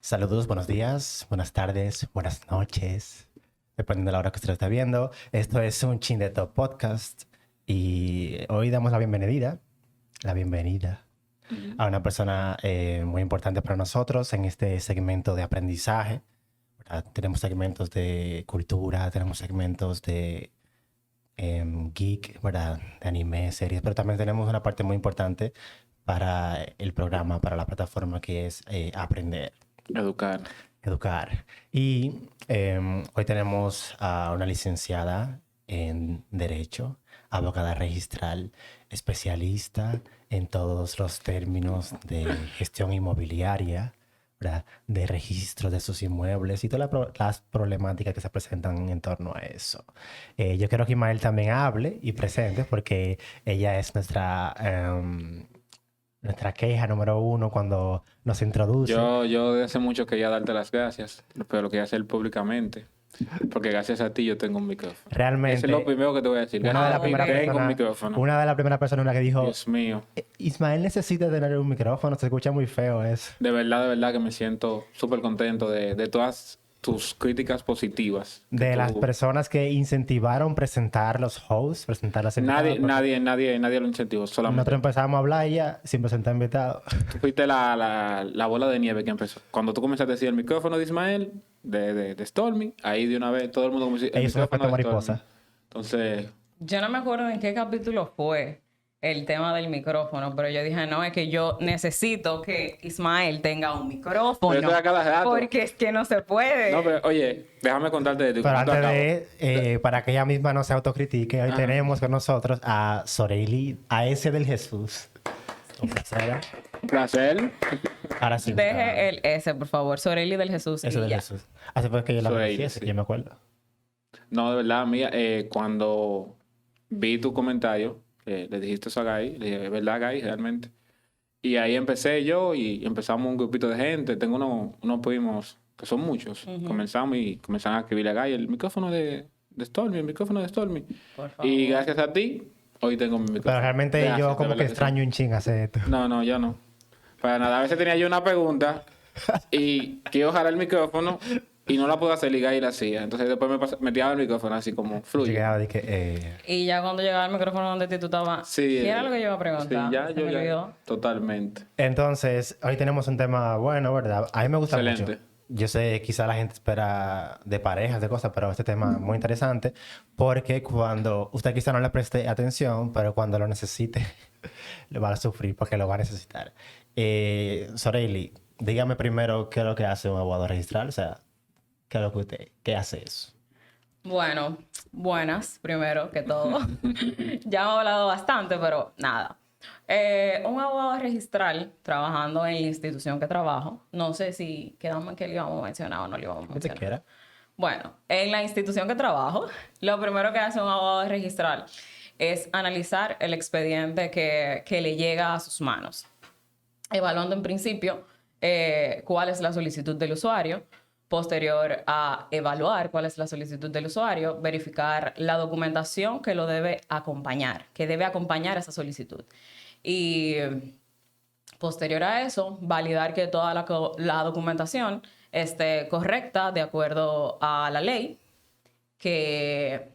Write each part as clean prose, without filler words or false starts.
Saludos, buenos días, buenas tardes, buenas noches, dependiendo de la hora que usted lo esté viendo. Esto es un Chin de Top Podcast y hoy damos la bienvenida a una persona muy importante para nosotros en este segmento de aprendizaje, ¿verdad? Tenemos segmentos de cultura, tenemos segmentos de geek, ¿verdad? De anime, series, pero también tenemos una parte muy importante para el programa, para la plataforma que es aprender. Educar. Educar. Y hoy tenemos a una licenciada en Derecho, abogada registral, especialista en todos los términos de gestión inmobiliaria, ¿verdad? De registro de sus inmuebles y todas las problemáticas que se presentan en torno a eso. Yo quiero que Ismael también hable y presente porque ella es nuestra queja número uno cuando nos introduce. Yo desde hace mucho quería darte las gracias, pero lo quería hacer públicamente. Porque gracias a ti yo tengo un micrófono. Realmente, Eso es lo primero que te voy a decir. una de las Gracias a ti primeras tengo un personas, micrófono. una de las primeras personas en la que dijo, Dios mío. Ismael necesita tener un micrófono, se escucha muy feo eso. De verdad que me siento súper contento de todas tus críticas positivas. De las tú- personas que incentivaron presentar los hosts, presentar las invitadas. Nadie lo incentivó, solamente Nosotros empezamos a hablar y ya, sin presentar invitados. tú fuiste la bola de nieve que empezó. Cuando tú comenzaste a decir el micrófono de Ismael, de Stormy, ahí de una vez todo el mundo comenzó a decir el Ellos son micrófono efecto de Stormy. mariposa. Entonces, Yo no me acuerdo en qué capítulo fue el tema del micrófono, pero yo dije, no, es que yo necesito que Ismael tenga un micrófono. Pero eso es a cada rato. Porque es que no se puede. no, pero oye, déjame contarte de tu Pero punto antes acabo. de, para que ella misma no se autocritique, hoy tenemos con nosotros a Soreili, a ese del Jesús. Un placer. Un placer. Ahora sí. Deje el S, por favor. Soreli del Jesús. Eso y del ya. Jesús. Así fue que yo la Soreili, conocí, así sí. que yo me acuerdo. No, de verdad, mía, cuando vi tu comentario, le dijiste eso a Guy, le dije, es verdad, Guy, realmente. Y ahí empecé yo y empezamos un grupito de gente. Tengo unos primos, que son muchos. Comenzamos y comenzaron a escribirle a Guy el micrófono de Stormy, el micrófono de Stormy. Por favor. Y gracias a ti, hoy tengo mi micrófono. Pero realmente Gracias, yo de como verdad que sí. extraño un ching hacer esto. No, yo no. Para nada. A veces tenía yo una pregunta y quiero jalar el micrófono y no la puedo hacer ligar y la hacía. Entonces después me tiraba el micrófono así como fluye. Llegaba de que, Y ya cuando llegaba el micrófono donde ti, tú estabas... Sí, ¿Qué era lo que yo iba a Sí, preguntar? ya, Se yo me ya. olvidó. Totalmente. Entonces, hoy tenemos un tema bueno, ¿verdad? A mí me gusta Excelente. mucho. Yo sé, quizá la gente espera de parejas, de cosas, pero este tema es muy interesante porque cuando usted quizá no le preste atención, pero cuando lo necesite, lo va a sufrir porque lo va a necesitar. Soreili, dígame primero qué es lo que hace un abogado registral, o sea, qué es lo que qué hace eso. Bueno, buenas, primero que todo. Ya hemos hablado bastante, pero nada. Un abogado registral trabajando en la institución que trabajo. No sé si quedamos en que le íbamos a mencionar o no le íbamos a ¿Qué te mencionar. quiera? Bueno, en la institución que trabajo, lo primero que hace un abogado registral es analizar el expediente que le llega a sus manos, evaluando en principio cuál es la solicitud del usuario. Posterior a evaluar cuál es la solicitud del usuario, verificar la documentación que lo debe acompañar, que debe acompañar esa solicitud. Y posterior a eso, validar que toda la documentación esté correcta de acuerdo a la ley, que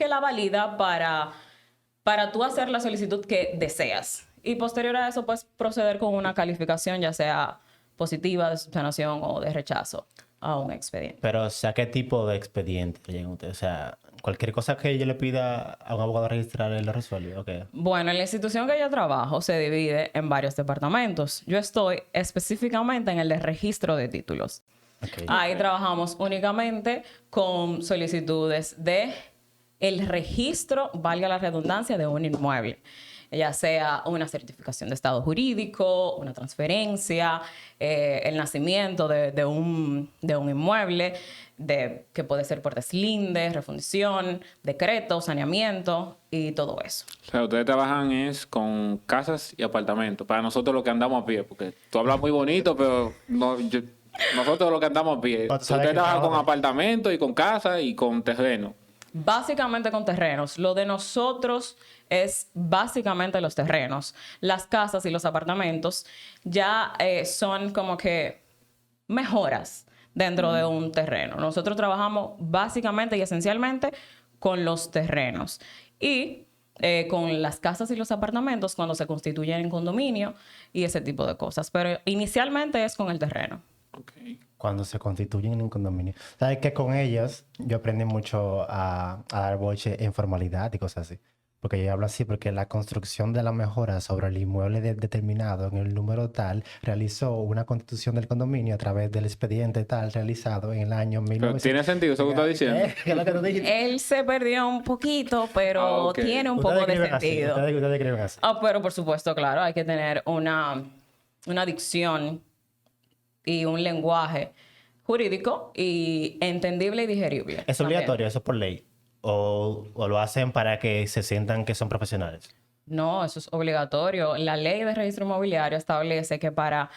la valida para tú hacer la solicitud que deseas. Y posterior a eso, pues proceder con una calificación, ya sea positiva, de subsanación o de rechazo a un expediente. Pero, o sea, ¿qué tipo de expediente le llega a usted? O sea, cualquier cosa que yo le pida a un abogado registral, él lo resuelve, ¿o qué? Bueno, en la institución que yo trabajo se divide en varios departamentos. Yo estoy específicamente en el de registro de títulos. Okay. Ahí trabajamos únicamente con solicitudes de el registro, valga la redundancia, de un inmueble, ya sea una certificación de estado jurídico, una transferencia, el nacimiento de un inmueble, que puede ser por deslinde, refundición, decreto, saneamiento y todo eso. O sea, ustedes trabajan es con casas y apartamentos. Para nosotros lo que andamos a pie, porque tú hablas muy bonito, pero nosotros lo que andamos a pie. Tú sabes Ustedes que trabajan con trabajan. apartamentos y con casas y con terreno. Básicamente con terrenos. Lo de nosotros es básicamente los terrenos. Las casas y los apartamentos ya son como que mejoras dentro de un terreno. Nosotros trabajamos básicamente y esencialmente con los terrenos y con las casas y los apartamentos cuando se constituyen en condominio y ese tipo de cosas. Pero inicialmente es con el terreno. Okay. Cuando se constituyen en un condominio. ¿Sabes que con ellos yo aprendí mucho a dar boche en formalidad y cosas así? Porque yo hablo así porque la construcción de la mejora sobre el inmueble determinado en el número tal realizó una constitución del condominio a través del expediente tal realizado en el año Pero 1900. ¿tiene sentido eso que estás diciendo? ¿Qué es lo que tú dijiste? Él se perdió un poquito, pero Ok. tiene un Ustedes poco de escriben así, sentido. ustedes escriben así. Pero por supuesto, claro, hay que tener una dicción y un lenguaje jurídico y entendible y digerible. ¿Es también. obligatorio eso por ley? ¿O lo hacen para que se sientan que son profesionales? No, eso es obligatorio. La ley de registro inmobiliario establece que para,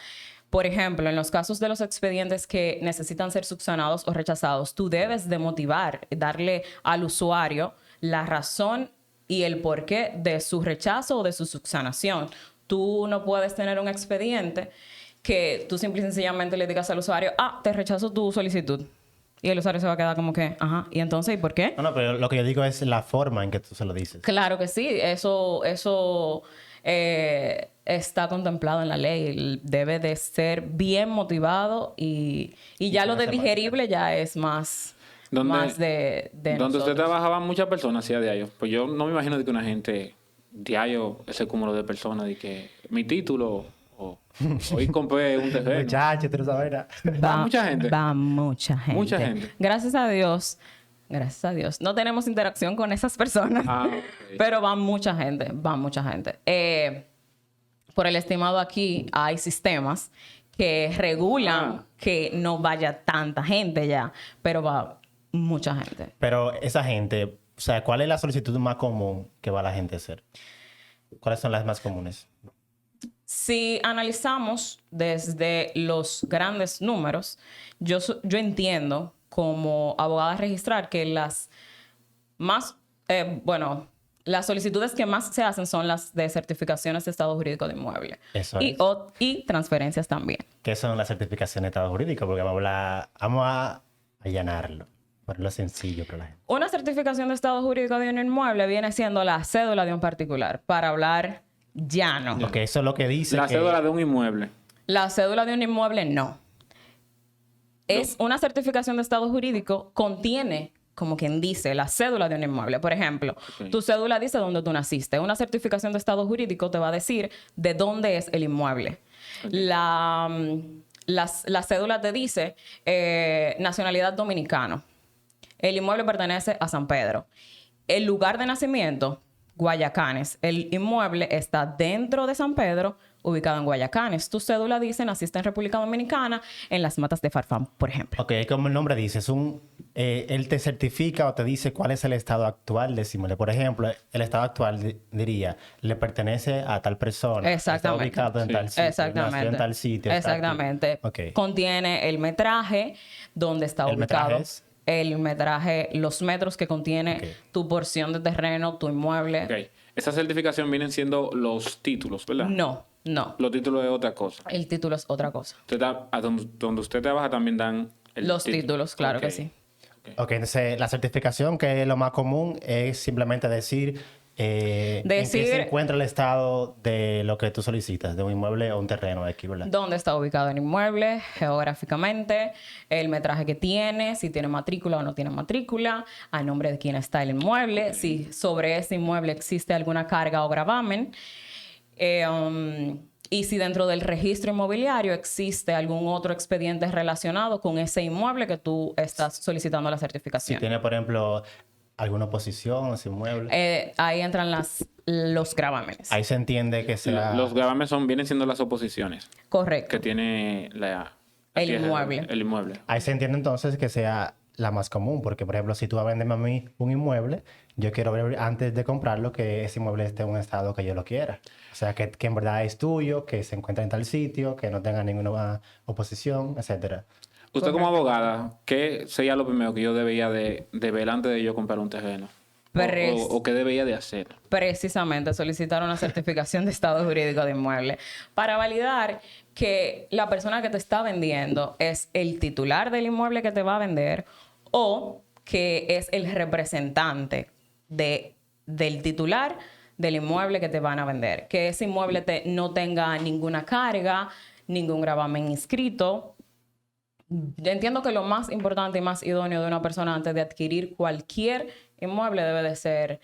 por ejemplo, en los casos de los expedientes que necesitan ser subsanados o rechazados, tú debes de motivar, darle al usuario la razón y el porqué de su rechazo o de su subsanación. Tú no puedes tener un expediente que tú simple y sencillamente le digas al usuario, te rechazo tu solicitud. Y el usuario se va a quedar como que, ajá, ¿y entonces y por qué? No, pero lo que yo digo es la forma en que tú se lo dices. Claro que sí, eso está contemplado en la ley. Debe de ser bien motivado y ya lo de digerible ya es más de Donde nosotros. usted trabajaba, muchas personas hacía diario. Pues yo no me imagino de que una gente diario, ese cúmulo de personas, de que mi título o hoy compré un terreno. Muchachos, tú no sabes nada. Va mucha gente. Va mucha gente. Mucha gente. Gracias a Dios. No tenemos interacción con esas personas. Ok. Pero va mucha gente. Por el estimado aquí hay sistemas que regulan que no vaya tanta gente ya. Pero va mucha gente. Pero esa gente, o sea, ¿cuál es la solicitud más común que va la gente a hacer? ¿Cuáles son las más comunes? Si analizamos desde los grandes números, yo entiendo como abogada a registrar que las solicitudes que más se hacen son las de certificaciones de estado jurídico de inmueble. Eso y, es. y transferencias también. ¿Qué son las certificaciones de estado jurídico? Porque vamos a allanarlo, ponerlo sencillo para la gente. Una certificación de estado jurídico de un inmueble viene siendo la cédula de un particular, para hablar llano. Porque eso es lo que dice La cédula de un inmueble. La cédula de un inmueble no. Es una certificación de estado jurídico, contiene, como quien dice, la cédula de un inmueble. Por ejemplo, tu cédula dice dónde tú naciste. Una certificación de estado jurídico te va a decir de dónde es el inmueble. La cédula te dice nacionalidad dominicano. El inmueble pertenece a San Pedro. El lugar de nacimiento, Guayacanes. El inmueble está dentro de San Pedro, ubicado en Guayacanes. Tu cédula dice naciste en República Dominicana, en las Matas de Farfán, por ejemplo. Ok, como el nombre dice, él te certifica o te dice cuál es el estado actual de ese inmueble. Por ejemplo, el estado actual diría, le pertenece a tal persona. Exactamente. Está ubicado en tal sitio. Exactamente. Nació en tal sitio. Exactamente. Okay. Contiene el metraje, donde está ¿El ubicado. metraje es? El metraje, los metros que contiene tu porción de terreno, tu inmueble. Ok. Esa certificación vienen siendo los títulos, ¿verdad? No. Los títulos es otra cosa. El título es otra cosa. Donde usted trabaja también dan Los títulos, claro que sí. Ok, entonces la certificación, que es lo más común, es simplemente decir en qué se encuentra el estado de lo que tú solicitas, de un inmueble o un terreno aquí, ¿verdad? Dónde está ubicado el inmueble, geográficamente, el metraje que tiene, si tiene matrícula o no tiene matrícula, a nombre de quién está el inmueble, si sobre ese inmueble existe alguna carga o gravamen, y si dentro del registro inmobiliario existe algún otro expediente relacionado con ese inmueble que tú estás solicitando la certificación. Si tiene, por ejemplo, alguna oposición a ese inmueble. Ahí entran los gravámenes. Ahí se entiende que sea... Los gravámenes vienen siendo las oposiciones Correcto. que tiene el inmueble. El inmueble. Ahí se entiende entonces que sea la más común, porque por ejemplo, si tú vas a venderme a mí un inmueble, yo quiero ver antes de comprarlo que ese inmueble esté en un estado que yo lo quiera. O sea, que en verdad es tuyo, que se encuentra en tal sitio, que no tenga ninguna oposición, etcétera. Usted como abogada, ¿qué sería lo primero que yo debería de ver antes de yo comprar un terreno? ¿O qué debería de hacer? Precisamente solicitar una certificación de estado jurídico de inmueble para validar que la persona que te está vendiendo es el titular del inmueble que te va a vender o que es el representante del titular del inmueble que te van a vender. Que ese inmueble no tenga ninguna carga, ningún gravamen inscrito. Yo entiendo que lo más importante y más idóneo de una persona antes de adquirir cualquier inmueble debe de ser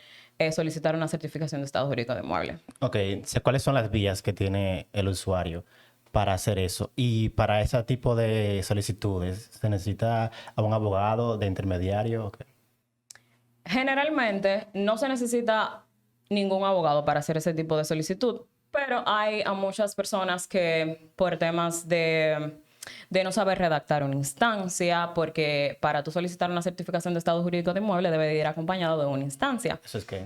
solicitar una certificación de estado jurídico de inmueble. Ok, ¿cuáles son las vías que tiene el usuario para hacer eso? Y para ese tipo de solicitudes, ¿se necesita a un abogado de intermediario? Okay. Generalmente no se necesita ningún abogado para hacer ese tipo de solicitud, pero hay a muchas personas que por temas de no saber redactar una instancia, porque para tú solicitar una certificación de estado jurídico de inmueble debe de ir acompañado de una instancia. ¿Eso es qué?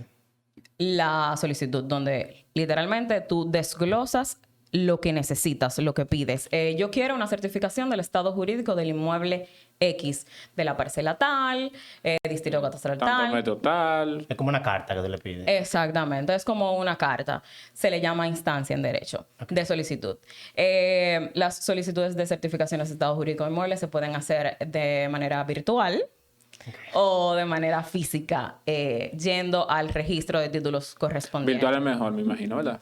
La solicitud donde literalmente tú desglosas lo que necesitas, lo que pides. Yo quiero una certificación del estado jurídico del inmueble X, de la parcela tal, distrito catastral Tanto tal. metro tal. Es como una carta que tú le pides. Exactamente, es como una carta. Se le llama instancia en derecho de solicitud. Las solicitudes de certificaciones de estado jurídico de inmueble se pueden hacer de manera virtual o de manera física, yendo al registro de títulos correspondientes. Virtual es mejor, me imagino, ¿verdad?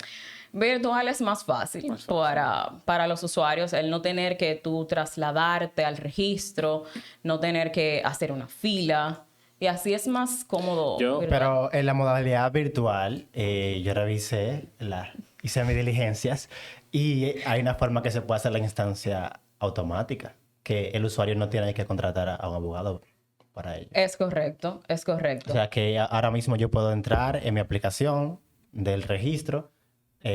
Virtual es más fácil, para los usuarios, el no tener que tú trasladarte al registro, no tener que hacer una fila, y así es más cómodo. Pero en la modalidad virtual, yo revisé, hice mis diligencias, y hay una forma que se puede hacer la instancia automática, que el usuario no tiene que contratar a un abogado para ello. Es correcto, es correcto. O sea que ahora mismo yo puedo entrar en mi aplicación del registro,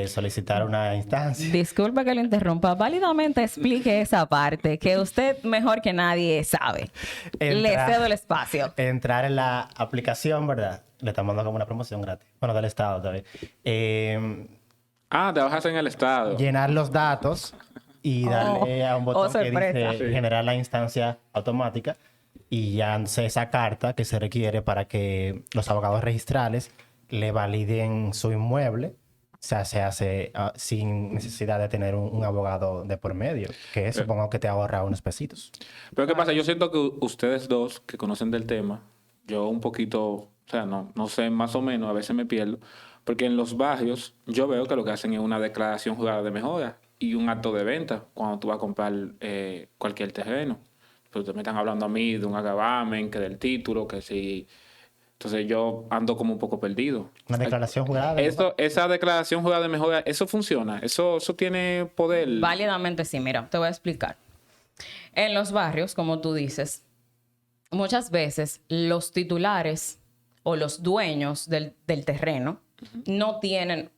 solicitar una instancia. Disculpa que lo interrumpa. Válidamente explique esa parte que usted mejor que nadie sabe. Le cedo el espacio. Entrar en la aplicación, ¿verdad? Le estamos dando como una promoción gratis. Bueno, del Estado también. Trabajas en el Estado. Llenar los datos y darle a un botón que dice generar la instancia automática y ya esa carta que se requiere para que los abogados registrales le validen su inmueble. O sea, se hace sin necesidad de tener un abogado de por medio, que supongo que te ahorra unos pesitos. Pero ¿qué pasa? Yo siento que ustedes dos, que conocen del tema, yo un poquito, o sea, no sé, más o menos, a veces me pierdo, porque en los barrios yo veo que lo que hacen es una declaración jurada de mejora y un acto de venta cuando tú vas a comprar cualquier terreno. Pero ustedes me están hablando a mí de un gravamen, que del título, que si... Entonces yo ando como un poco perdido. Una declaración jurada de mejora. Esa declaración jurada de mejora, ¿eso funciona? ¿Eso tiene poder? Válidamente sí. Mira, te voy a explicar. En los barrios, como tú dices, muchas veces los titulares o los dueños del terreno no tienen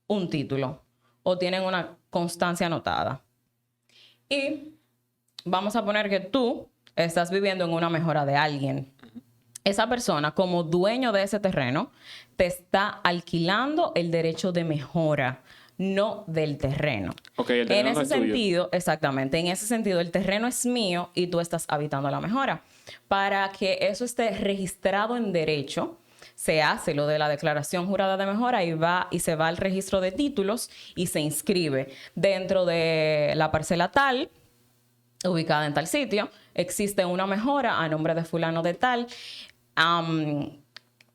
un título o tienen una constancia anotada. Y vamos a poner que tú estás viviendo en una mejora de alguien. Esa persona, como dueño de ese terreno, te está alquilando el derecho de mejora, no del terreno. Okay, el terreno en ese es sentido, tuyo. exactamente, en ese sentido, el terreno es mío y tú estás habitando la mejora. Para que eso esté registrado en derecho, se hace lo de la declaración jurada de mejora y se va al registro de títulos y se inscribe dentro de la parcela tal, ubicada en tal sitio. Existe una mejora a nombre de fulano de tal.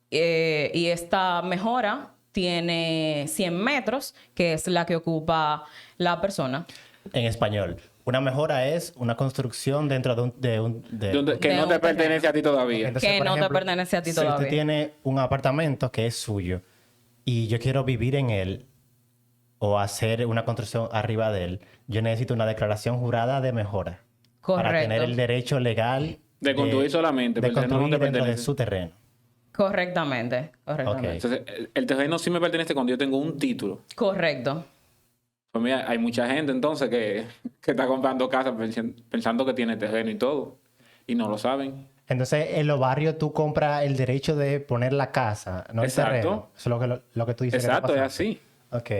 Y esta mejora tiene 100 metros, que es la que ocupa la persona. En español, una mejora es una construcción dentro que no te pertenece a ti todavía. Entonces, que por no ejemplo, te pertenece a ti si todavía. usted tiene un apartamento que es suyo y yo quiero vivir en él o hacer una construcción arriba de él, yo necesito una declaración jurada de mejora. Correcto. Para tener el derecho legal de construir solamente, de construir no te dentro de su terreno. Correctamente. Okay. Entonces, el terreno sí me pertenece cuando yo tengo un título. Correcto. Pues mira, hay mucha gente entonces que está comprando casas pensando que tiene terreno y todo, y no lo saben. Entonces, en los barrios tú compras el derecho de poner la casa, no el terreno. Eso es lo que tú dices. Exacto, es así. Ok.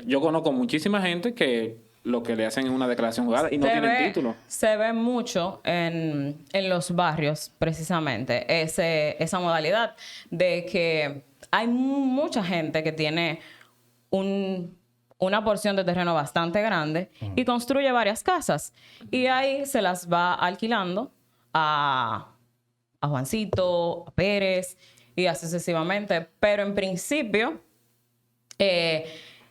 Yo conozco muchísima gente que lo que le hacen en una declaración jurada y no Se tienen ve- título. Se ve mucho en los barrios, precisamente, esa modalidad de que hay mucha gente que tiene una porción de terreno bastante grande y construye varias casas. Y ahí se las va alquilando a Juancito, a Pérez y así sucesivamente. Pero en principio,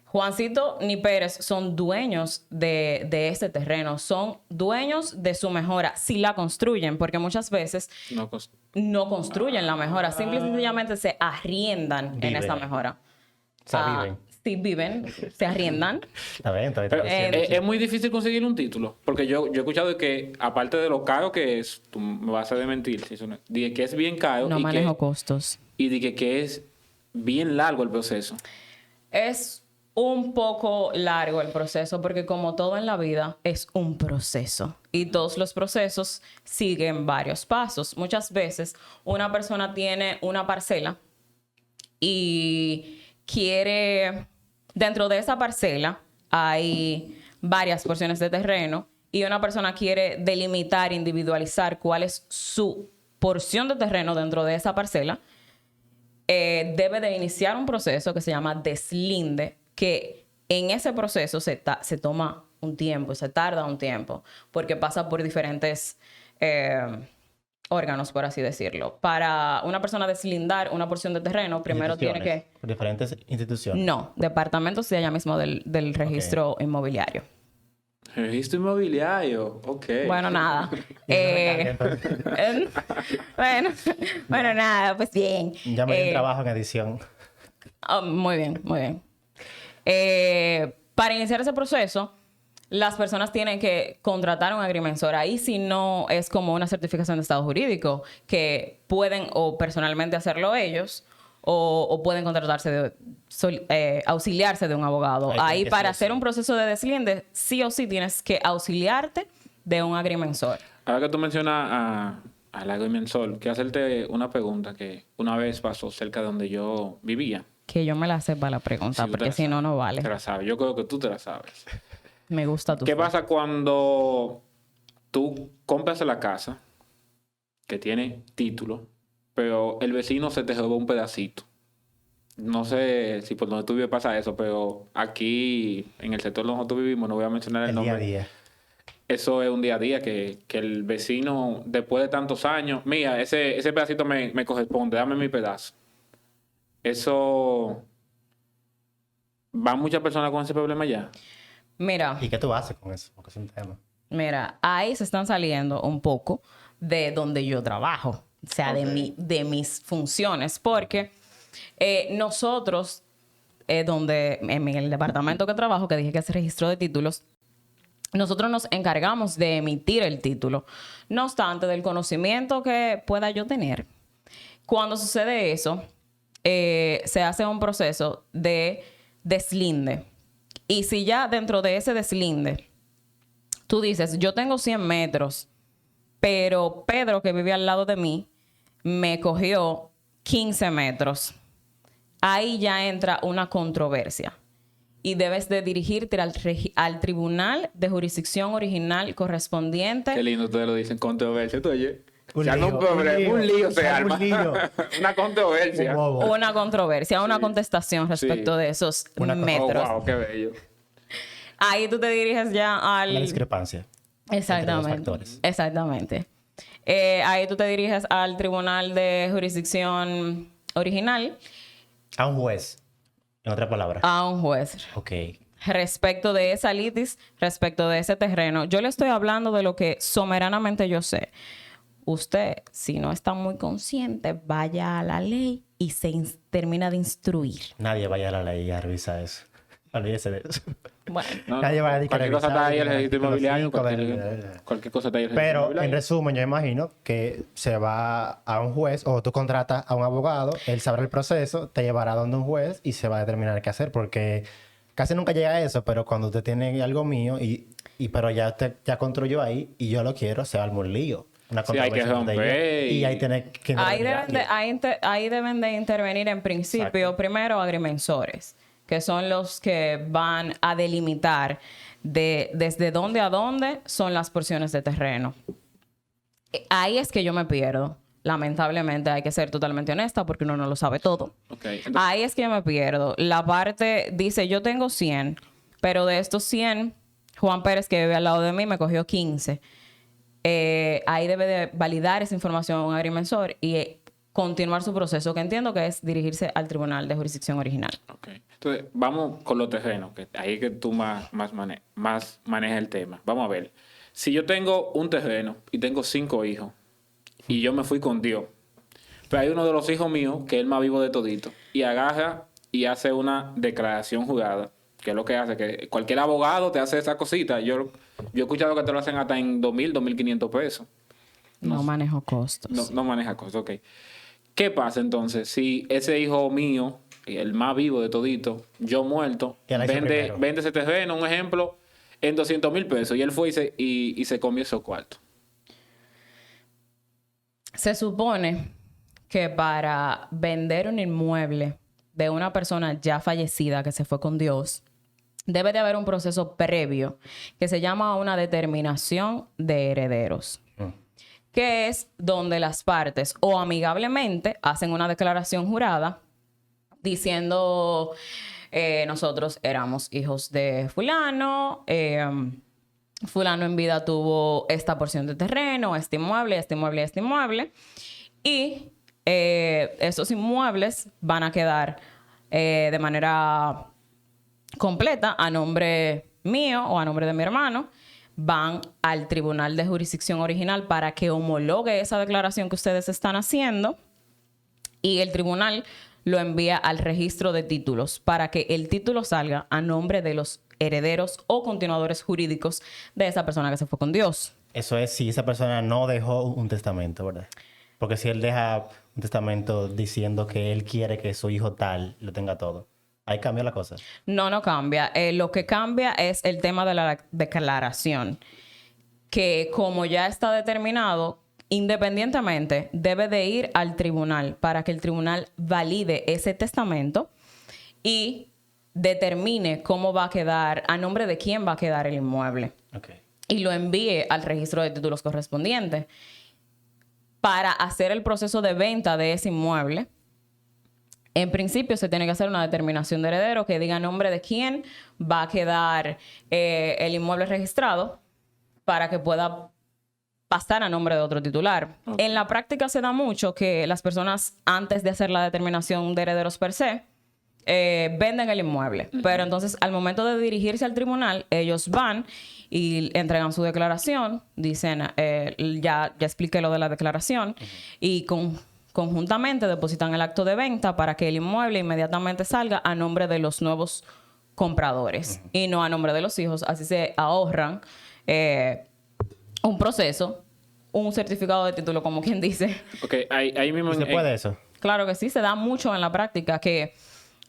Juancito ni Pérez son dueños de ese terreno, son dueños de su mejora si la construyen, porque muchas veces No cos- no construyen la mejora, simple y sencillamente se arriendan en Viven. esa mejora. O sea, viven. Sí, viven, se arriendan. Está bien, está bien. Pero está bien. es muy difícil conseguir un título, porque yo he escuchado que, aparte de lo caro que es, tú me vas a desmentir, si eso no, de que es bien caro No y, manejo costos. y de que es bien largo el proceso. Es un poco largo el proceso porque como todo en la vida es un proceso y todos los procesos siguen varios pasos. Muchas veces una persona tiene una parcela y quiere, dentro de esa parcela hay varias porciones de terreno y una persona quiere delimitar, individualizar cuál es su porción de terreno dentro de esa parcela. Debe de iniciar un proceso que se llama deslinde, que en ese proceso se toma un tiempo, se tarda un tiempo, porque pasa por diferentes órganos, por así decirlo. Para una persona deslindar una porción de terreno, primero tiene que... Instituciones, diferentes instituciones. No, departamentos de allá mismo del registro inmobiliario. Registro inmobiliario, ok. Bueno, nada. Y eso me encanta, entonces. bueno, nada, pues bien. Ya me di un trabajo en edición. Muy bien, muy bien. Para iniciar ese proceso, las personas tienen que contratar un agrimensor. Ahí si no es como una certificación de estado jurídico, que pueden o personalmente hacerlo ellos o pueden contratarse auxiliarse de un abogado. Ahí Ahí tiene que para ser hacer así. un proceso de deslinde, sí o sí tienes que auxiliarte de un agrimensor. Ahora que tú mencionas al agrimensor, quiero hacerte una pregunta que una vez pasó cerca de donde yo vivía. Que yo me la sepa la pregunta, Sí, tú te porque la si no, sabes. no vale. Te la sabes. Yo creo que tú te la sabes. Me gusta tu ¿Qué fe. pasa cuando tú compras la casa que tiene título, pero el vecino se te robó un pedacito? No sé si por donde tú vives pasa eso, pero aquí en el sector donde nosotros vivimos, no voy a mencionar el El día a nombre. día. Eso es un día a día que el vecino, después de tantos años, mira, ese pedacito me corresponde, dame mi pedazo. Eso... ¿Van muchas personas con ese problema ya? Mira. ¿Y qué tú haces con eso? Porque es un tema. Mira, ahí se están saliendo un poco de donde yo trabajo, o sea, Ok. de mis funciones, porque nosotros, en el departamento que trabajo, que dije que hace registro de títulos, nosotros nos encargamos de emitir el título. No obstante, del conocimiento que pueda yo tener, cuando sucede eso, se hace un proceso de deslinde. Y si ya dentro de ese deslinde, tú dices, yo tengo 100 metros, pero Pedro, que vive al lado de mí, me cogió 15 metros. Ahí ya entra una controversia. Y debes de dirigirte al tribunal de jurisdicción original correspondiente. Qué lindo ustedes lo dicen, controversia. Tú oye, Un se arma lío, un problema, un lío se se arma arma. un lío. Una controversia. Un bobo. Una controversia, una contestación respecto de esos Una co- Oh, metros. wow, qué bello. Ahí tú te diriges ya al... La discrepancia. entre los Exactamente. factores. Exactamente. Ahí tú te diriges al tribunal de jurisdicción original, A un juez. En otra palabra. a un juez. Ok. Respecto de esa litis, respecto de ese terreno. Yo le estoy hablando de lo que soberanamente yo sé. Usted, si no está muy consciente, vaya a la ley y termina de instruir. Nadie vaya a la ley a revisar eso. Olvídese de eso. Bueno, No, Nadie va a dedicar cualquier cosa revisar, está ahí el ni registro artículo inmobiliario. 5, Cualquier cosa está ahí el registro Pero en inmobiliario. resumen, yo imagino que se va a un juez o tú contratas a un abogado, él sabrá el proceso, te llevará donde un juez y se va a determinar qué hacer porque casi nunca llega a eso, pero cuando usted tiene algo mío pero ya usted ya construyó ahí y yo lo quiero, se va a armar un lío. Una Sí, hay que controversia entre romper ellos, y ahí tiene que... ahí deben de intervenir en principio Exacto. primero agrimensores, que son los que van a delimitar de desde dónde a dónde son las porciones de terreno. Ahí es que yo me pierdo. Lamentablemente hay que ser totalmente honesta porque uno no lo sabe todo. Okay. Entonces, Ahí es que yo me pierdo. La parte dice, yo tengo 100, pero de estos 100, Juan Pérez, que vive al lado de mí, me cogió 15. Ahí debe de validar esa información un agrimensor y continuar su proceso, que entiendo que es dirigirse al Tribunal de Jurisdicción Original. okay. Entonces, vamos con los terrenos, que ahí es que tú más manejas el tema. Vamos a ver. Si yo tengo un terreno y tengo 5 hijos y yo me fui con Dios, pero hay uno de los hijos míos que es el más vivo de todito y agarra y hace una declaración jurada, que es lo que hace, que cualquier abogado te hace esa cosita. Yo he escuchado que te lo hacen hasta en 2,000, 2,500 pesos. No manejo costos. No maneja costos, ok. ¿Qué pasa entonces si ese hijo mío, el más vivo de todito, yo muerto, vende ese terreno, un ejemplo, en 200,000 pesos y él fue y se comió esos cuartos? Se supone que para vender un inmueble de una persona ya fallecida que se fue con Dios, debe de haber un proceso previo que se llama una determinación de herederos, que es donde las partes o amigablemente hacen una declaración jurada diciendo nosotros éramos hijos de fulano, fulano en vida tuvo esta porción de terreno, este inmueble, este inmueble, este inmueble, y esos inmuebles van a quedar de manera completa a nombre mío o a nombre de mi hermano. Van al Tribunal de Jurisdicción Original para que homologue esa declaración que ustedes están haciendo y el tribunal lo envía al registro de títulos para que el título salga a nombre de los herederos o continuadores jurídicos de esa persona que se fue con Dios. Eso es si esa persona no dejó un testamento, ¿verdad? Porque si él deja un testamento diciendo que él quiere que su hijo tal lo tenga todo, ahí cambia la cosa. No cambia. Lo que cambia es el tema de la declaración, que como ya está determinado, independientemente debe de ir al tribunal para que el tribunal valide ese testamento y determine cómo va a quedar, a nombre de quién va a quedar el inmueble. Okay. Y lo envíe al registro de títulos correspondiente para hacer el proceso de venta de ese inmueble. En principio se tiene que hacer una determinación de heredero que diga a nombre de quién va a quedar el inmueble registrado para que pueda pasar a nombre de otro titular. Okay. En la práctica se da mucho que las personas, antes de hacer la determinación de herederos per se, venden el inmueble. Pero entonces, al momento de dirigirse al tribunal, ellos van y entregan su declaración, dicen, ya expliqué lo de la declaración, y conjuntamente depositan el acto de venta para que el inmueble inmediatamente salga a nombre de los nuevos compradores y no a nombre de los hijos. Así se ahorran un proceso, un certificado de título, como quien dice. Ok, ahí mismo... ¿Se puede eso? Claro que sí, se da mucho en la práctica que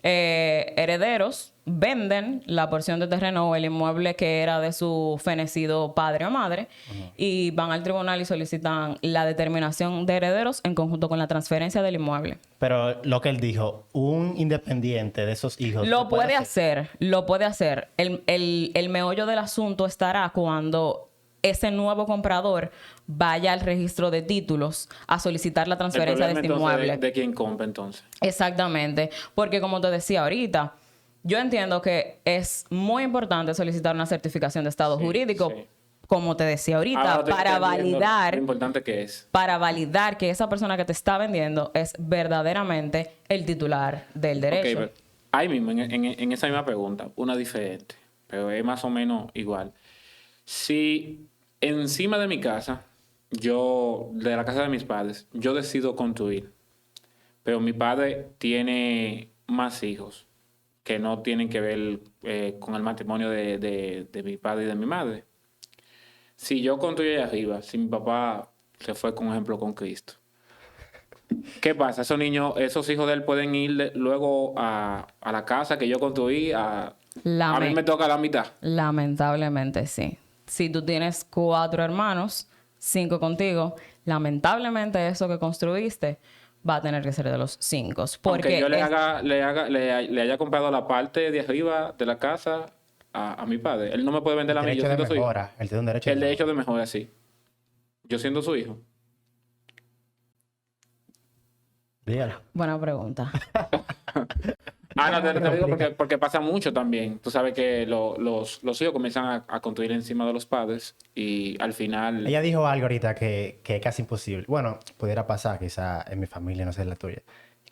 herederos venden la porción de terreno o el inmueble que era de su fenecido padre o madre y van al tribunal y solicitan la determinación de herederos en conjunto con la transferencia del inmueble. Pero lo que él dijo, un independiente de esos hijos... Lo puede hacer. El meollo del asunto estará cuando ese nuevo comprador vaya al registro de títulos a solicitar la transferencia de este inmueble. ¿De quién compra entonces? Exactamente. Porque como te decía ahorita, yo entiendo que es muy importante solicitar una certificación de estado jurídico, como te decía ahorita, para validar... Lo importante que es. Para validar que esa persona que te está vendiendo es verdaderamente el titular del derecho. Okay, ahí mismo, en esa misma pregunta, una diferente, pero es más o menos igual. Si encima de mi casa, de la casa de mis padres, yo decido construir, pero mi padre tiene más hijos que no tienen que ver con el matrimonio de mi padre y de mi madre. Si yo construyo allá arriba, si mi papá se fue, por ejemplo, con Cristo, ¿qué pasa? Esos niños, esos hijos de él pueden ir luego a la casa que yo construí, a mí me toca la mitad. Lamentablemente sí. Si tú tienes 4 hermanos, 5 contigo, lamentablemente eso que construiste va a tener que ser de los 5. Porque aunque yo le haya comprado la parte de arriba de la casa, a mi padre. Él no me puede vender a mí, yo Derecho de siendo su hijo. mejora. Él tiene un derecho El derecho de mejora, sí. Yo siendo su hijo. Dígalo. Buena pregunta. No, te digo porque pasa mucho también. Tú sabes que los hijos comienzan a construir encima de los padres y al final... Ella dijo algo ahorita que es casi imposible. Bueno, pudiera pasar quizá en mi familia, no sé en la tuya.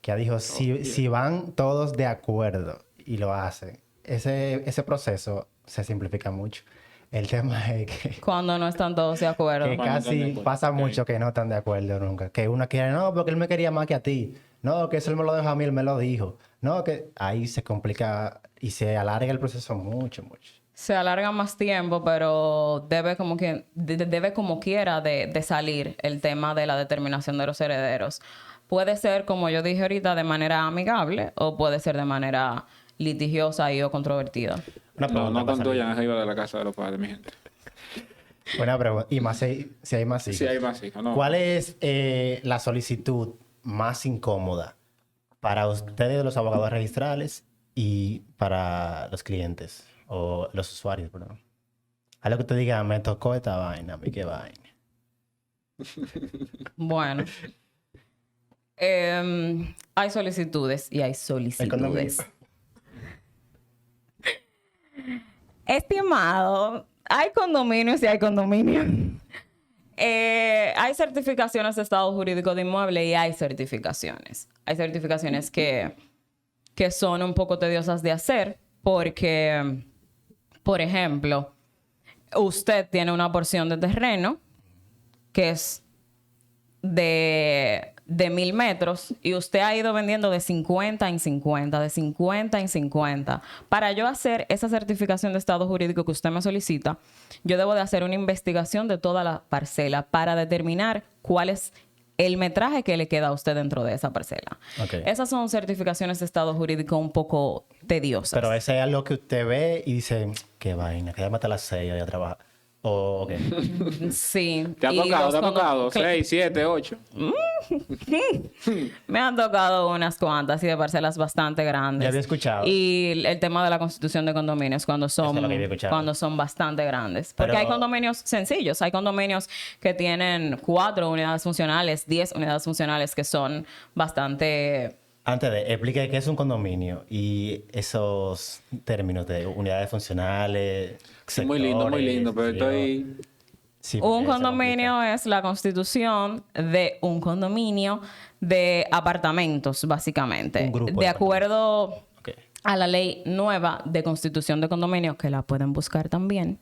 Que ella dijo, si van todos de acuerdo y lo hacen, ese proceso se simplifica mucho. El tema es que... Cuando no están todos de acuerdo. Que Cuando están de casi acuerdo. pasa Ok. mucho que no están de acuerdo nunca. Que uno quiere, no, porque él me quería más que a ti. No, que eso él me lo dejó a mí, él me lo dijo. No, que ahí se complica y se alarga el proceso mucho, mucho. Se alarga más tiempo, pero debe como quiera de salir el tema de la determinación de los herederos. Puede ser, como yo dije ahorita, de manera amigable o puede ser de manera litigiosa y o controvertida. Una No, pregunta. no para salir. construyan arriba de la casa de los padres, mi gente. Buena pregunta. Y más si hay más hijos. Si hay más hijos, ¿no? ¿Cuál es la solicitud más incómoda para ustedes, los abogados registrales, y para los clientes o los usuarios, perdón? A lo que te diga, me tocó esta vaina, a mí qué vaina. Bueno. Hay solicitudes y hay solicitudes. Estimado, hay condominios y hay condominios. Hay certificaciones de estado jurídico de inmueble y hay certificaciones. Hay certificaciones que son un poco tediosas de hacer porque, por ejemplo, usted tiene una porción de terreno que es de 1,000 metros y usted ha ido vendiendo de 50 en 50, de 50 en 50. Para yo hacer esa certificación de estado jurídico que usted me solicita, yo debo de hacer una investigación de toda la parcela para determinar cuál es el metraje que le queda a usted dentro de esa parcela. Ok. Esas son certificaciones de estado jurídico un poco tediosas. Pero ese es algo que usted ve y dice, qué vaina, que ya mata a las 6 y a trabajar. O, ok. Sí. ¿Te ha Y tocado? los ¿Te ha tocado? Cl- 6, 7, 8. Me han tocado unas cuantas y de parcelas bastante grandes. Ya había escuchado. Y el tema de la constitución de condominios cuando Eso es lo que había escuchado. son bastante grandes. Porque Pero- hay condominios sencillos. Hay condominios que tienen 4 unidades funcionales, 10 unidades funcionales que son bastante... Antes de, explique qué es un condominio y esos términos de unidades funcionales. Muy lindo, pero estoy... Sí, Un eso condominio es la constitución de un condominio de apartamentos, básicamente. Un grupo de de acuerdo Ok. a la ley nueva de constitución de condominio, que la pueden buscar también,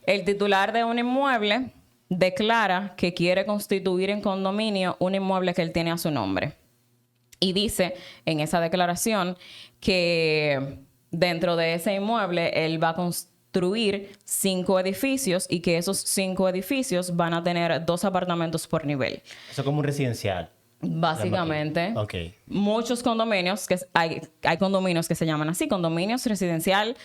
el titular de un inmueble declara que quiere constituir en condominio un inmueble que él tiene a su nombre. Y dice en esa declaración que dentro de ese inmueble él va a construir 5 edificios y que esos 5 edificios van a tener 2 apartamentos por nivel. Eso es como un residencial. Básicamente, Ok. muchos condominios, hay condominios que se llaman así, condominios residencial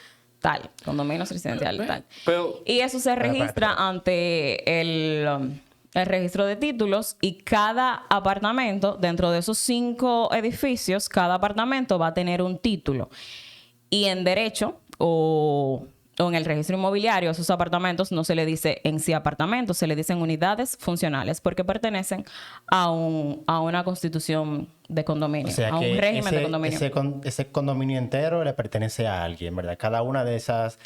tal, condominios residencial tal. Pero Y eso se registra ante el registro de títulos y cada apartamento, dentro de esos 5 edificios, cada apartamento va a tener un título. Y en derecho o en el registro inmobiliario, esos apartamentos no se le dice en sí apartamentos, se le dicen unidades funcionales porque pertenecen a una constitución de condominio, O sea a que un régimen de condominio. ese condominio entero le pertenece a alguien, ¿verdad? Cada una de esos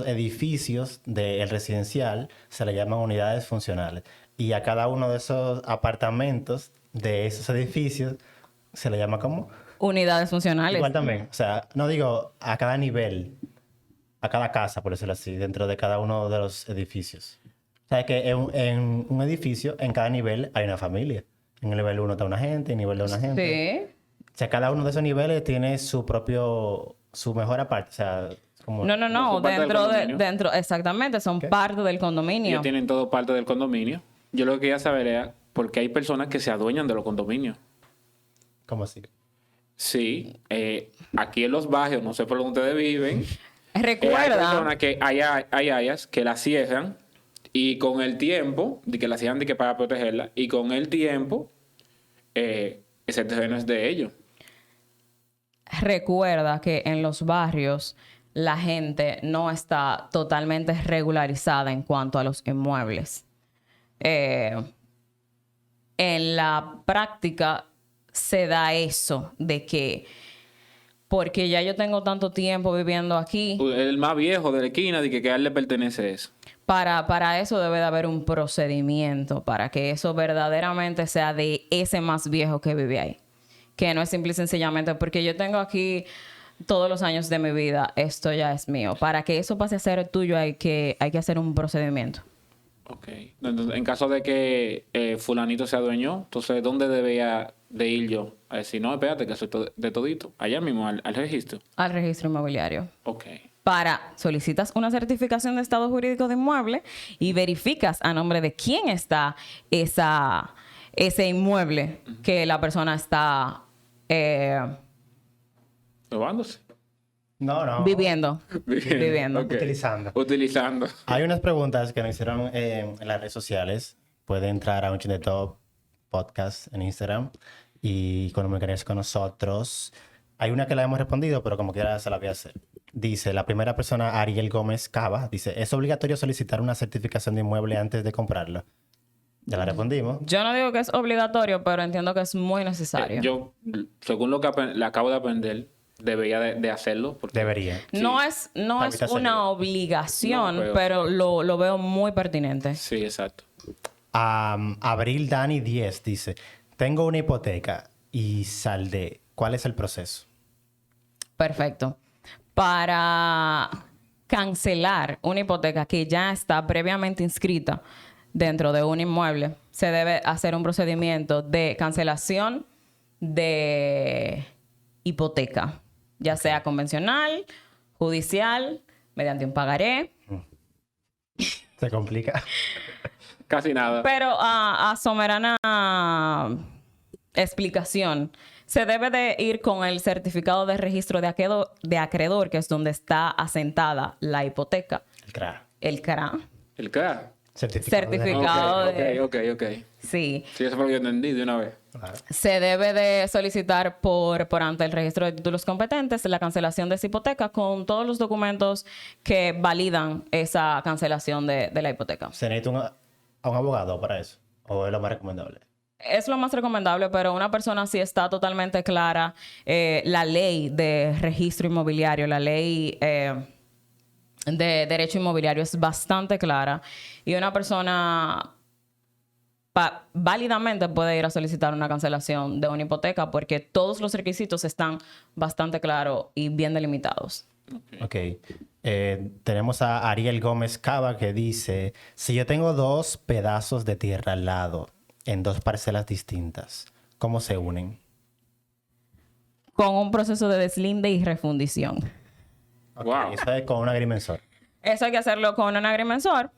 edificios del residencial se le llaman unidades funcionales. Y a cada uno de esos apartamentos de esos edificios se le llama ¿cómo? Unidades funcionales. Igual también. O sea, no digo a cada nivel, a cada casa, por decirlo así, dentro de cada uno de los edificios. O sea, que en un edificio, en cada nivel hay una familia. En el nivel 1 está una gente, en el nivel 2 una gente. Sí. O sea, cada uno de esos niveles tiene su mejor aparte. O sea, como... No. Son parte del condominio. Exactamente, son parte del condominio. ellos tienen todo parte del condominio. Yo lo que quería saber era porque hay personas que se adueñan de los condominios. ¿Cómo así? Sí, aquí en los barrios, no sé por dónde ustedes viven, hay Recuerda, personas que hay áreas que la cierran y con el tiempo, de que la cierran de que para protegerla, y con el tiempo, ese terreno es de ellos. recuerda que en los barrios la gente no está totalmente regularizada en cuanto a los inmuebles. En la práctica se da eso de que porque ya yo tengo tanto tiempo viviendo aquí, El más viejo de la esquina, de que a él le pertenece eso. para eso debe de haber un procedimiento para que eso verdaderamente sea de ese más viejo que vive ahí. Que no es simple y sencillamente porque yo tengo aquí todos los años de mi vida, esto ya es mío. Para que eso pase a ser tuyo hay que hacer un procedimiento. Ok. Entonces, en caso de que fulanito sea dueño, entonces, ¿dónde debería de ir yo? A decir, no, espérate, que soy de todito. Allá mismo, al registro. Al registro inmobiliario. Ok. Solicitas una certificación de estado jurídico de inmueble y verificas a nombre de quién está ese inmueble que la persona está ¿Robándose? No. viviendo. Viviendo. Ok. Utilizando. Hay unas preguntas que nos hicieron en las redes sociales. Puede entrar a Un Chin de Top Podcast en Instagram y comunicarse con nosotros. Hay una que la hemos respondido, pero como quiera se la voy a hacer. Dice, la primera persona, Ariel Gómez Cava, dice, ¿es obligatorio solicitar una certificación de inmueble antes de comprarlo? Ya la respondimos. Yo no digo que es obligatorio, pero entiendo que es muy necesario. Yo, según lo que le acabo de aprender, debería de hacerlo. Porque Debería. Sí. No es Evitar una salir. obligación, No, pero lo veo muy pertinente. Sí, exacto. Abril Dani 10 dice, tengo una hipoteca y saldé. ¿Cuál es el proceso? Perfecto. Para cancelar una hipoteca que ya está previamente inscrita dentro de un inmueble, se debe hacer un procedimiento de cancelación de hipoteca, ya sea convencional, judicial, mediante un pagaré. Se complica. Casi nada. Pero a soberana explicación, se debe de ir con el certificado de registro de acreedor, que es donde está asentada la hipoteca. El CRA. El CRA. ¿El qué? Certificado de... Ok. Sí. Sí, eso fue lo que yo entendí de una vez. Claro. Se debe de solicitar por ante el registro de títulos competentes la cancelación de esa hipoteca con todos los documentos que validan esa cancelación de la hipoteca. ¿Se necesita a un abogado para eso? ¿O es lo más recomendable? Es lo más recomendable, pero una persona sí está totalmente clara. La ley de registro inmobiliario, la ley de derecho inmobiliario es bastante clara. Y una persona válidamente puede ir a solicitar una cancelación de una hipoteca porque todos los requisitos están bastante claros y bien delimitados. Ok. Tenemos a Ariel Gómez Cava que dice, si yo tengo 2 pedazos de tierra al lado en 2 parcelas distintas, ¿cómo se unen? Con un proceso de deslinde y refundición. Okay, Wow. eso es con un agrimensor. Eso hay que hacerlo con un agrimensor.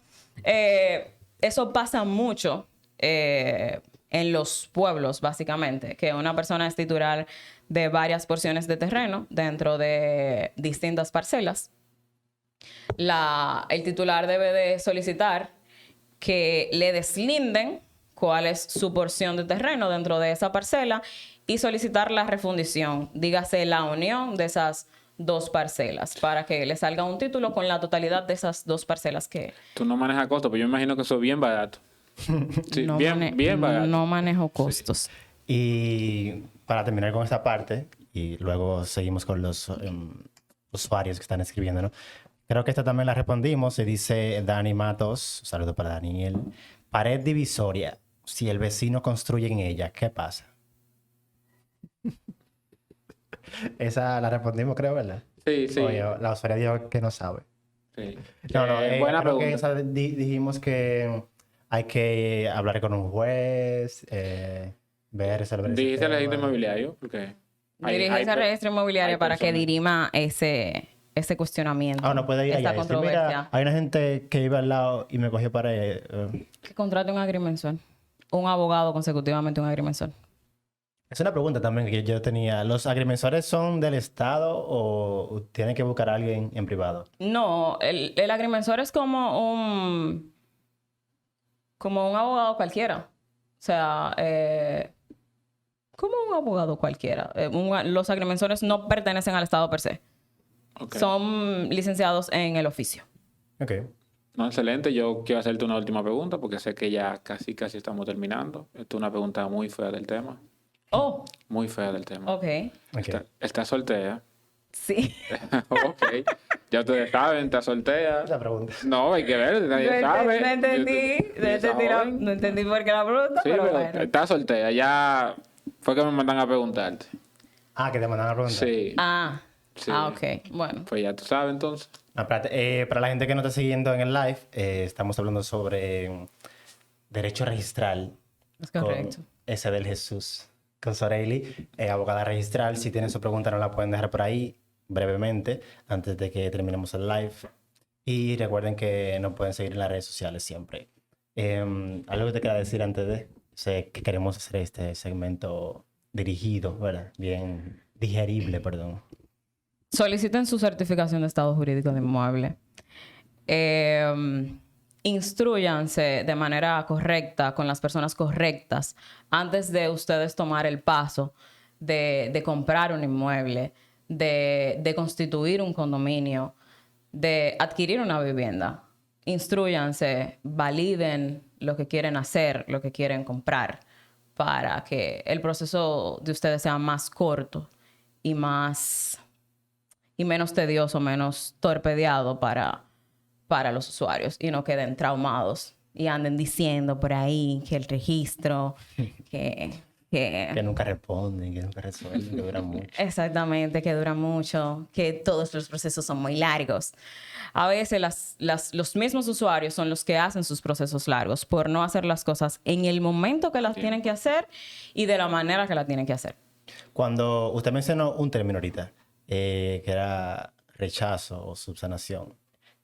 Eso pasa mucho en los pueblos, básicamente, que una persona es titular de varias porciones de terreno dentro de distintas parcelas. El titular debe de solicitar que le deslinden cuál es su porción de terreno dentro de esa parcela y solicitar la refundición, dígase la unión de esas 2 parcelas para que le salga un título con la totalidad de esas 2 parcelas que... Tú no manejas costos, pero yo me imagino que eso es bien barato. Sí, no bien barato. No manejo costos. Y para terminar con esta parte, y luego seguimos con los usuarios que están escribiendo, ¿no? Creo que esta también la respondimos. Se dice Dani Matos, un saludo para Daniel. Pared divisoria. Si el vecino construye en ella, ¿qué pasa? Esa la respondimos, creo, ¿verdad? Sí, sí. Oye, la usuaria dijo que no sabe. Sí. No, Buena creo que, pregunta. o sea, dijimos que hay que hablar con un juez, resolver ese Dijiste el registro tema. inmobiliario, porque... Dirigirse al registro inmobiliario hay para que personas. dirima ese cuestionamiento. Ah, no puede ir esa allá y decir, controversia. mira, hay una gente que iba al lado y me cogió para... Que contrate un agrimensor. Un abogado consecutivamente un agrimensor. Es una pregunta también que yo tenía. ¿Los agrimensores son del Estado o tienen que buscar a alguien en privado? No, el agrimensor es como un abogado cualquiera. O sea, como un abogado cualquiera. Los agrimensores no pertenecen al Estado per se. Ok. Son licenciados en el oficio. Ok. No, excelente. Yo quiero hacerte una última pregunta porque sé que ya casi estamos terminando. Esta es una pregunta muy fea del tema. Oh, Muy fea del tema. ok. Ok. ¿Estás soltera? Sí. Ok. Ya ustedes saben, ¿estás soltera? La pregunta. No, hay que ver, nadie sabe. No entendí, no entendí por qué la pregunta, Sí, pero pero bueno. estás soltera. Ya fue que me mandan a preguntarte. Ah, que te mandan a preguntar. Sí. Sí. Ok. Bueno. Pues ya tú sabes entonces. Ah, espérate, para la gente que no está siguiendo en el live, estamos hablando sobre derecho registral Es con correcto. ese del Jesús, con Soreili, abogada registral. Si tienen su pregunta, no la pueden dejar por ahí brevemente antes de que terminemos el live. Y recuerden que nos pueden seguir en las redes sociales siempre. Algo que te quería decir antes de, sé que queremos hacer este segmento dirigido, ¿verdad? Bien digerible, perdón. Soliciten su certificación de estado jurídico de inmueble. Instrúyanse de manera correcta con las personas correctas antes de ustedes tomar el paso de comprar un inmueble, de constituir un condominio, de adquirir una vivienda. Instrúyanse, validen lo que quieren hacer, lo que quieren comprar, para que el proceso de ustedes sea más corto y menos tedioso, menos torpedeado para los usuarios y no queden traumados y anden diciendo por ahí que el registro, que Que nunca responden, que nunca resuelven, que duran mucho. exactamente, que dura mucho, que todos los procesos son muy largos. A veces los mismos usuarios son los que hacen sus procesos largos por no hacer las cosas en el momento que las tienen que hacer y de la manera que las tienen que hacer. Cuando usted mencionó un término ahorita, que era rechazo o subsanación,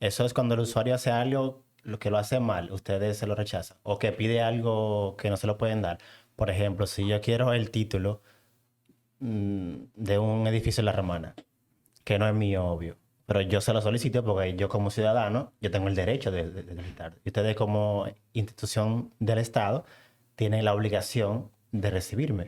eso es cuando el usuario hace algo lo que lo hace mal, ustedes se lo rechazan, o que pide algo que no se lo pueden dar. Por ejemplo, si yo quiero el título de un edificio en La Romana, que no es mío, obvio, pero yo se lo solicito porque yo como ciudadano, yo tengo el derecho de solicitar. Y ustedes como institución del Estado tienen la obligación de recibirme.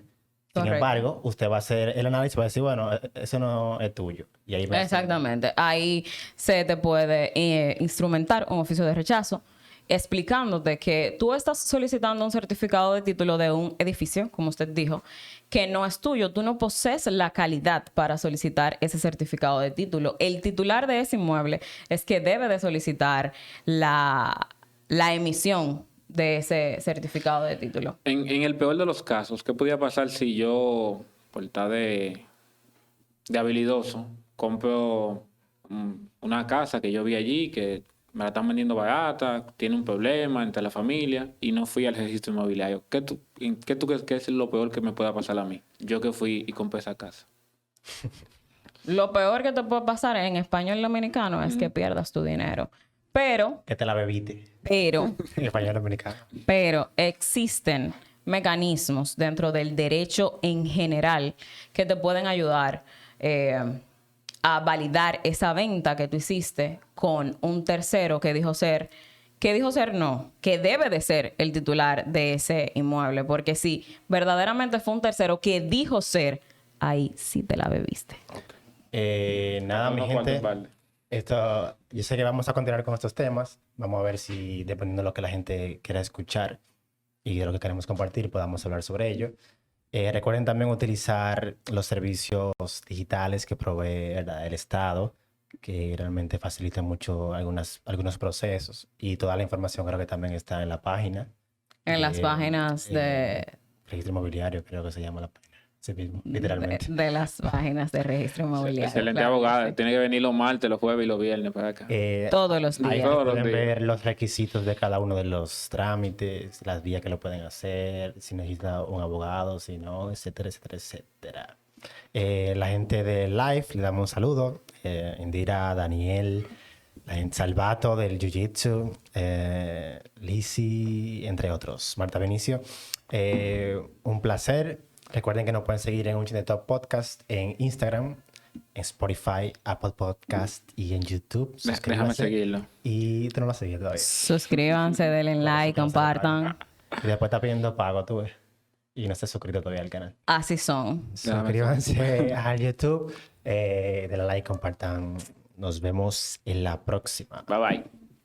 Sin Correcto. embargo, usted va a hacer el análisis y va a decir, bueno, eso no es tuyo. Y ahí me Exactamente. Ahí se te puede instrumentar un oficio de rechazo explicándote que tú estás solicitando un certificado de título de un edificio, como usted dijo, que no es tuyo. Tú no posees la calidad para solicitar ese certificado de título. El titular de ese inmueble es que debe de solicitar la emisión de ese certificado de título. En el peor de los casos, ¿qué podía pasar si yo, por estar de habilidoso, compro una casa que yo vi allí, que me la están vendiendo barata, tiene un problema entre la familia y no fui al registro inmobiliario? ¿Qué tú crees que es lo peor que me pueda pasar a mí? Yo que fui y compré esa casa. Lo peor que te puede pasar en español dominicano es que pierdas tu dinero. que te la bebiste Pero en español dominicano. Pero existen mecanismos dentro del derecho en general que te pueden ayudar a validar esa venta que tú hiciste con un tercero que debe de ser el titular de ese inmueble. Porque si verdaderamente fue un tercero que dijo ser, ahí sí te la bebiste. Nada, mi Unos gente. cuantos baldes. Yo sé que vamos a continuar con estos temas. Vamos a ver si, dependiendo de lo que la gente quiera escuchar y de lo que queremos compartir, podamos hablar sobre ello. Recuerden también utilizar los servicios digitales que provee, ¿verdad?, el Estado, que realmente facilitan mucho algunos procesos. Y toda la información creo que también está en la página. En las páginas de Registro inmobiliario, creo que se llama la página. Sí mismo, literalmente. de las páginas de registro inmobiliario. Excelente Claro que abogada. sí. Tiene que venir los martes, los jueves y los viernes para acá. Todos los Ahí días. Todos los pueden días. ver los requisitos de cada uno de los trámites, las vías que lo pueden hacer, si necesita un abogado, si no, etcétera, etcétera, etcétera. La gente de Live, le damos un saludo. Indira, Daniel, la gente Salvato del Jiu-Jitsu, Lizzy, entre otros. Marta Benicio. Un placer. Recuerden que nos pueden seguir en Un Chin de Top Podcast en Instagram, en Spotify, Apple Podcast y en YouTube. Déjame Suscríbanse. seguirlo. Y tú no lo has seguido todavía. Suscríbanse, denle like, compartan. Y después está pidiendo pago, tú ves. y no estés suscrito todavía al canal. Así son. Suscríbanse al YouTube, denle like, compartan. Nos vemos en la próxima. Bye bye.